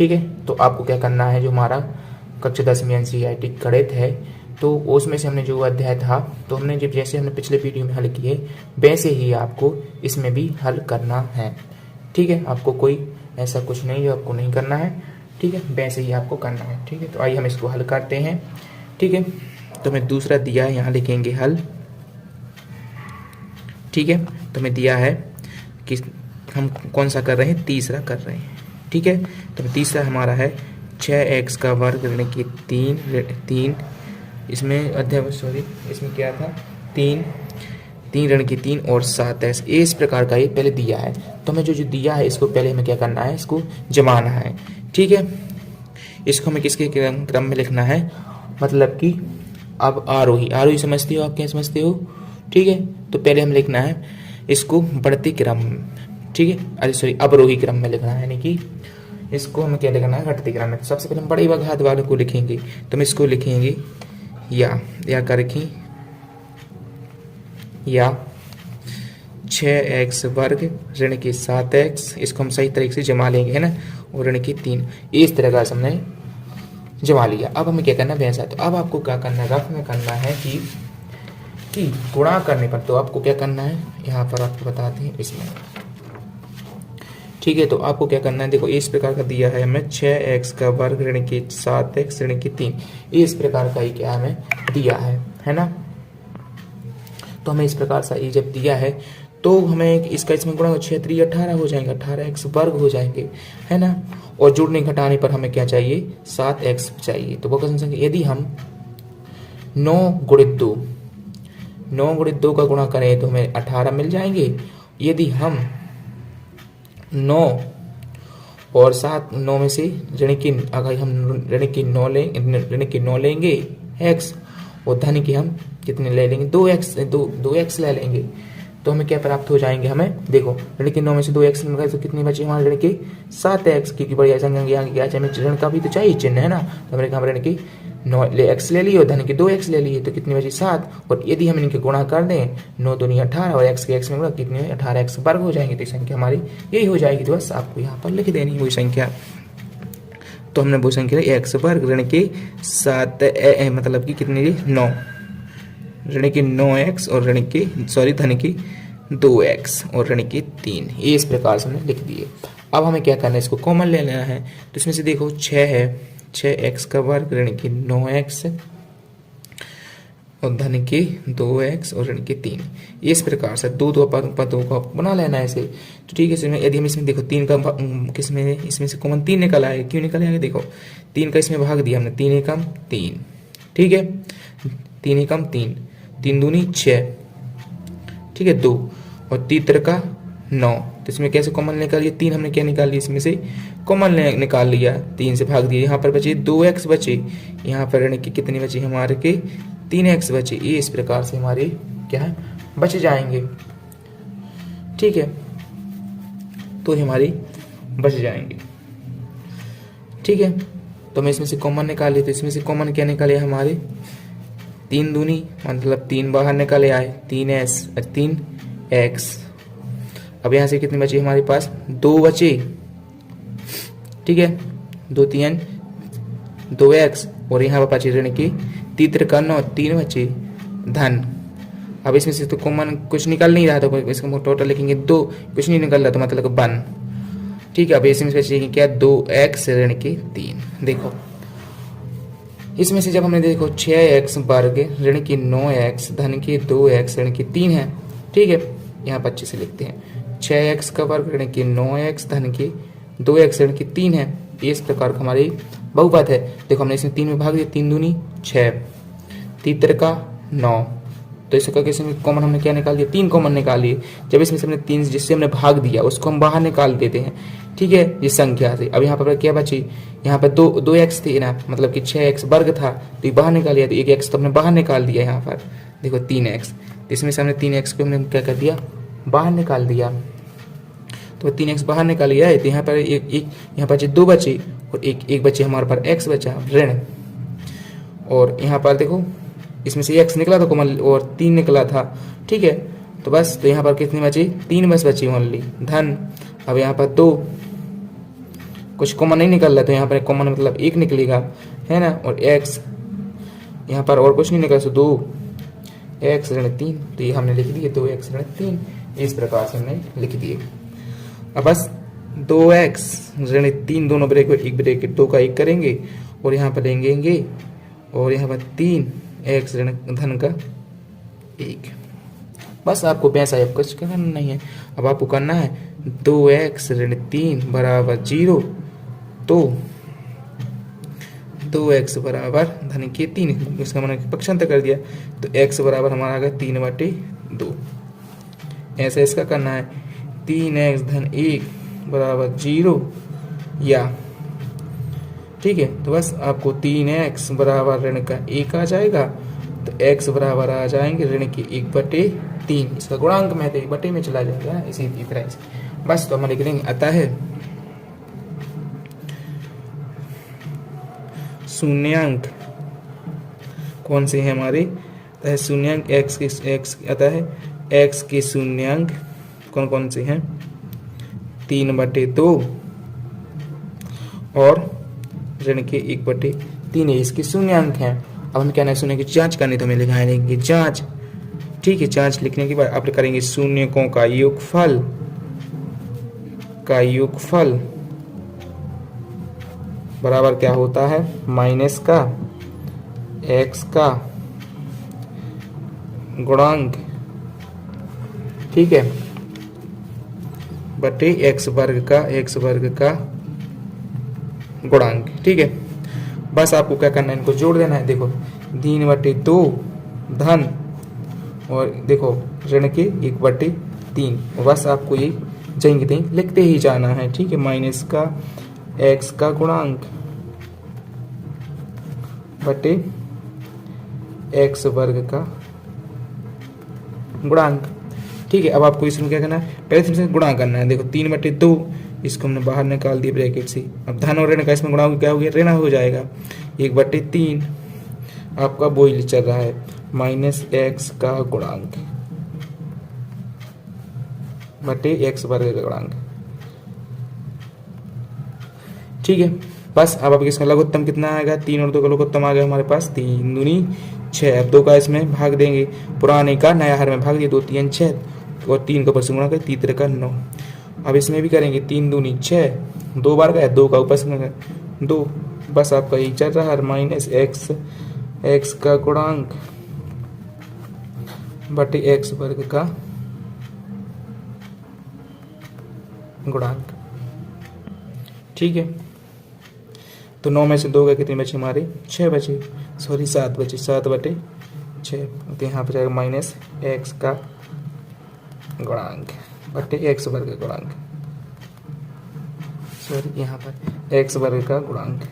ठीक है। तो आपको क्या करना है, जो हमारा कक्षा 10 में एनसीईआरटी गणित है तो उसमें से हमने जो अध्याय था तो हमने जब जैसे हमने पिछले वीडियो में हल किए वैसे ही आपको इसमें भी हल करना है। ठीक है, आपको कोई ऐसा कुछ नहीं जो आपको नहीं करना है। ठीक है, वैसे ही आपको करना है। ठीक है, तो आइए हम इसको हल करते हैं। ठीक है, तो हमें दूसरा दिया है, यहाँ लिखेंगे हल। ठीक है, तो हमें दिया है कि हम कौन सा कर रहे हैं, तीसरा कर रहे हैं। ठीक है, तो तीसरा हमारा है 6x का वर्ग ऋण की 3 इसमें अध्याय इसमें क्या था, 3 ऋण की 3 और 7x इस प्रकार का ये पहले दिया है। तो हमें जो दिया है इसको पहले हमें क्या करना है, इसको जमाना है। ठीक है, इसको हमें किसके क्रम में लिखना है, मतलब कि अब आरोही समझते हो आप, क्या समझते हो। ठीक है, तो पहले हम लिखना है इसको बढ़ते क्रम। ठीक है, अवरोही क्रम में लिखना है, यानी कि इसको हमें क्या लिखना है, घटते क्रम में। तो सबसे पहले हम बड़े घात वाले को लिखेंगे, तो हम इसको लिखेंगे या कर रखें या 6x वर्ग ऋण की 7x, इसको हम सही तरीके से जमा लेंगे, है ना, और ऋण की 3 इस तरह का हमने जमा लिया। अब हमें क्या करना है वैसा, तो अब आपको क्या करना है, रफ में करना है कि गुणा करने पर तो आपको क्या करना है, यहाँ पर आपको बताते हैं इसमें। ठीक है, तो आपको क्या करना है, देखो इस प्रकार का दिया है हमें 6x का वर्ग ऋण की 7x ऋण की 3 इस प्रकार का ही क्या हमें दिया है ना। तो हमें इस प्रकार से ये जब दिया है तो हमें इसका इसमें गुणा 6 3 18 हो जाएंगे, 18x वर्ग हो जाएंगे, है ना। और जुड़ने घटाने पर हमें क्या चाहिए, 7x चाहिए। तो वो संख्या यदि हम 9 गुणित 2 का गुणा करें तो हमें 18 मिल जाएंगे। यदि हम 9 और 7 9 में से ऋण की अगर हम ऋण की 9 लेंगे x और धन की हम कितने ले लेंगे, 2x ले लेंगे, तो हमें क्या प्राप्त हो जाएंगे, हमें देखो ऋण की 9 में से 2x निकाले तो कितनी बची हमारे ऋण की 7x, क्योंकि बढ़िया संख्या क्या चाहिए, ऋण का भी तो चाहिए चिन्ह, है ना। तो हमने कहा ऋण की 9x ले ली और धन की 2x ले ली, तो कितनी बची 7। और यदि हम इनके गुणा कर दें 9 दूनी 18 और x के x में गुणा कितने 18x वर्ग हो जाएंगे, तो संख्या हमारी यही हो जाएगी। तो बस आपको यहाँ पर लिख देनी है वही संख्या। तो हमने वो संख्या x वर्ग ऋण की 7 मतलब कि कितनी 9 ऋण की 9x और धन की 2x और ऋण की 3 ये इस प्रकार से हमने लिख दिए। अब हमें क्या करना है, इसको कॉमन ले लेना है। तो इसमें से देखो 6 है, 6x का वर्ग ऋण की 9x और धन की 2x और ऋण की 3 इस प्रकार से दो पदों को बना लेना है इसे। तो ठीक है, इसमें यदि हम इसमें देखो 3 का किसमें इसमें से कॉमन 3 निकल आए, क्यों निकल आएंगे, देखो 3 का इसमें भाग दिया हमने, 3 एकम 3, ठीक है, 3 एकम 3, 3 दूनी 6, ठीक है 2 और 3 का 9। तो इसमें कैसे कॉमन निकाल लिया, 3 हमने क्या निकाल लिया, इसमें से कॉमन निकाल लिया, 3 से भाग दिया, यहाँ पर बचे 2x बचे, यहाँ पर ऋण की कितनी बची हमारे के 3x बचे। ये इस प्रकार से हमारे क्या है बच जाएंगे, ठीक है, तो हमारी बच जाएंगे, ठीक है। तो मैं इसमें से कॉमन निकाल लिया, तो इसमें से कॉमन क्या निकाले हमारे 3 दूनी मतलब 3 बाहर निकाले आए, 3x। अब यहाँ से कितनी बची हमारे पास 2 बचे, ठीक है, 2 3 2x और यहाँ पर बचे ऋण की 3 का 9 3 बचे धन। अब इसमें से तो कॉमन कुछ निकल नहीं रहा, तो इसका टोटल लिखेंगे 2, कुछ नहीं निकल रहा तो मतलब 1, ठीक है। अब इसमें से बचेगी क्या 2x ऋण की 3। देखो इसमें से जब हमने देखो 6x वर्ग ऋण की 9x धन की 2x ऋण की 3 है, ठीक है, यहाँ पर अच्छे से लिखते हैं 6x का वर्ग ऋण की 9x धन की 2x ऋण की 3 है। इस प्रकार का हमारी बहुपद है। देखो हमने इसमें 3 में भाग दिया, 3 दूनी 6, 3 का 9, तो इस करके इसमें कॉमन हमने क्या निकाल दिया, 3 कॉमन निकाल लिए। जब इसमें से हमने 3 जिससे हमने भाग दिया उसको हम बाहर निकाल देते हैं, ठीक है, इस संख्या से। अब यहाँ पर क्या बची, यहाँ पर 2x थी ना, मतलब कि 6x वर्ग था, तो ये बाहर निकाल लिया, तो 1x तो हमने बाहर निकाल दिया। यहाँ पर देखो 3x, तो इसमें से हमने 3x को हमने क्या कर दिया, बाहर निकाल दिया, तो 3x बाहर निकाल लिया है। तो यहाँ पर यहाँ पर 2 बचे और एक बचे हमारे पर x बचा ऋण, और यहाँ पर देखो इसमें से x निकला था कॉमन और 3 निकला था, ठीक है, तो बस तो यहाँ पर कितनी बची 3 बस बची ओनली धन। अब यहाँ पर 2 कुछ कॉमन नहीं निकल रहा, तो यहाँ पर कॉमन मतलब 1 निकलेगा, है ना। और x यहाँ पर और कुछ नहीं निकला, तो 2x ऋण 3, तो ये हमने लिख दिए 2x ऋण 3, इस प्रकार से हमने लिख दिए। अब बस 2x ऋण 3 दोनों ब्रैकेट, एक ब्रैकेट 2 का 1 करेंगे और यहाँ पर लेंगे और यहाँ पर 3x ऋण धन का 1। बस आपको पैसा अब कुछ करना नहीं है। अब आपको करना है 2x ऋण 3 बराबर 0, तो 2x बराबर धन के 3, इसका मैंने पक्षांतर कर दिया, तो x बराबर हमारा आ गया 3/2। ऐसा इसका करना है 3x धन 1 बराबर 0 या, ठीक है। तो बस आपको 3x बराबर ऋण का 1 आ जाएगा, तो x बराबर आ जाएंगे ऋण के 1/3, इसका गुणांक में तो 1 में चला जाएगा ना, इसी तरह से। बस तो हम लिख देंगे अतः शून्यांक कौन से हैं हमारे, अतः शून्यांक अतः x के शून्यांक कौन कौन से हैं, 3/2 और ऋण के 1/3 इसके शून्यांक हैं। अब हम क्या ना शून्य की जांच करनी, तो हमें लिखाएंगे जांच, ठीक है। जांच लिखने के बाद आप करेंगे शून्यकों का योगफल बराबर क्या होता है, माइनस का x का गुणांक, ठीक है, बटे x वर्ग का गुणांक, ठीक है। बस आपको क्या करना है, इनको जोड़ देना है। देखो 3/2 धन और देखो ऋण के 1/3, बस आपको ये जाएंगे कहीं लिखते ही जाना है, ठीक है। माइनस का x का गुणांक बटे x वर्ग का गुणांक, ठीक है। अब आपको इसमें क्या करना है, पहले से गुणा करना है। देखो 3/2 इसको हमने बाहर निकाल दिया ब्रैकेट से। अब धन और ऋण का इसमें गुणा क्या हो गया, ऋण हो जाएगा, 1/3 आपका वही चल रहा है, माइनस x का गुणांक बटे x वर्ग का गुणांक, ठीक है। बस अब आपके इसका लघुत्तम कितना आएगा, 3 और 2 का लघुत्तम आ गया हमारे पास 3 दूनी 6। अब 2 का इसमें भाग देंगे, पुराने का नया हर में भाग दिया, 2 3 6 और 3 का ऊपर से गुणा कर 3 का 9। अब इसमें भी करेंगे 3 दूनी 6, 2 बार गया, 2 का ऊपर से 2, बस आपका यही चल रहा है, माइनस x का गुणांक बटे x वर्ग का गुणांक, ठीक है। तो 9 में से 2 का कितने बचे हमारे, 6 बचे, सॉरी 7 बचे, 7/6, तो यहाँ पर जाएगा माइनस x का गुणांक बटे x वर्ग का गुणांक, सॉरी यहाँ पर x वर्ग का गुणांक,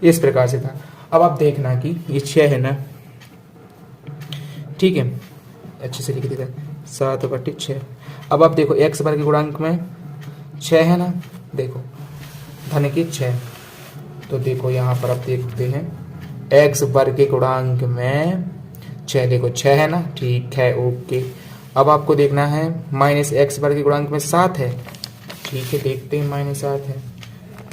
इस प्रकार से था। अब आप देखना कि ये 6 है ना, ठीक है, अच्छे से लिख देता है 7/6। अब आप देखो x वर्ग के गुणांक में 6 है ना, देखो धन की 6, तो देखो यहाँ पर आप देखते हैं x वर्ग के गुणांक में 6, देखो 6 है ना, ठीक है, ओके। अब आपको देखना है माइनस x वर्ग के गुणांक में 7 है, ठीक है, देखते हैं माइनस 7 है,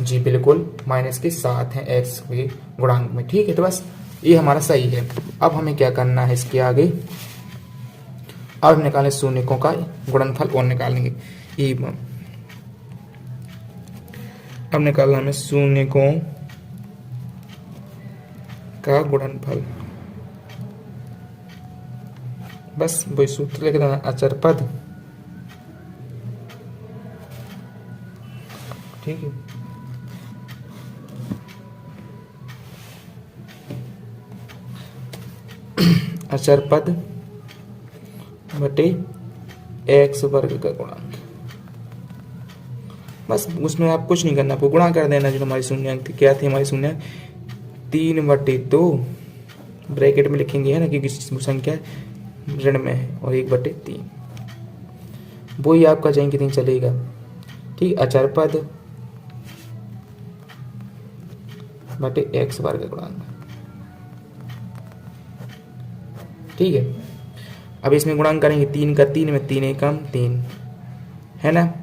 जी बिल्कुल माइनस के 7 है x के गुणांक में, ठीक है। तो बस ये हमारा सही है। अब हमें क्या करना है इसके आगे, अब निकालें शून्यकों का गुणनफल और निकालेंगे, अब निकालना हमें शून्यकों का गुणनफल, बस वही सूत्र लिख देना, अचर पद, ठीक है। अचर पद बटे x वर्ग का गुणांक, बस उसमें आप कुछ नहीं करना, आपको गुणा कर देना। जो हमारी शून्यांक थी, क्या थी हमारी शून्यांक, 3/2 ब्रैकेट में लिखेंगे, है ना, क्योंकि संख्या ऋण में है, और 1/3 वही आपका जाएंगे कितनी चलेगा, ठीक। अचर पद बटे x वर्ग का गुणांक, ठीक है। अब इसमें गुणांक करेंगे 3 का 3 में 3 एकम 3, है ना,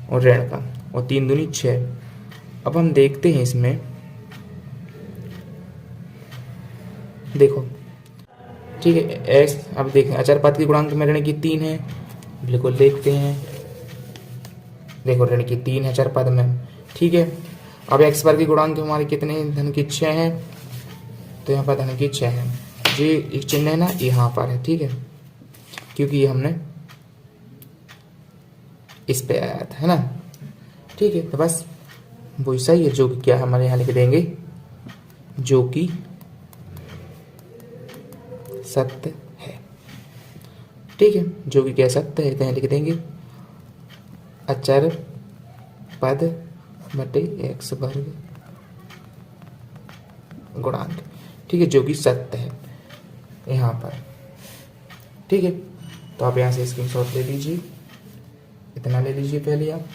और ऋण का, और 3 दूनी 6, अब हम देखते हैं इसमें, देखो ठीक है एक्स, अब देखें अचर पद के गुणांक में ऋण की 3 है, बिल्कुल देखते हैं, देखो ऋण की 3 है अचर पद में, ठीक है। अब एक्स वर्ग के गुणांक हमारे कितने हैं, धन की 6 है, तो यहाँ पर धन की 6 है, ये एक चिन्ह है ना यहाँ पर है, ठीक है, क्योंकि ये हमने इस पे आया था, है ना, ठीक है। तो बस वो सही है, जो कि क्या हमारे यहाँ लिख देंगे, जो कि सत्य है, ठीक है, जो कि क्या सत्य है, तो यहाँ लिख देंगे अचर पद बटे एक्स वर्ग गुणांक, ठीक है, जो कि सत्य है यहाँ पर, ठीक है। तो आप यहाँ से स्क्रीनशॉट ले लीजिए, इतना ले लीजिए पहले आप,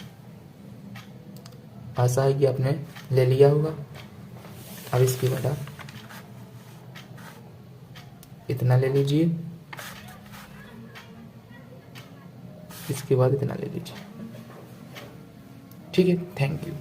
आशा है कि आपने ले लिया होगा। अब इसके बाद आप इतना ले लीजिए, इसके बाद इतना ले लीजिए, ठीक है। Thank you.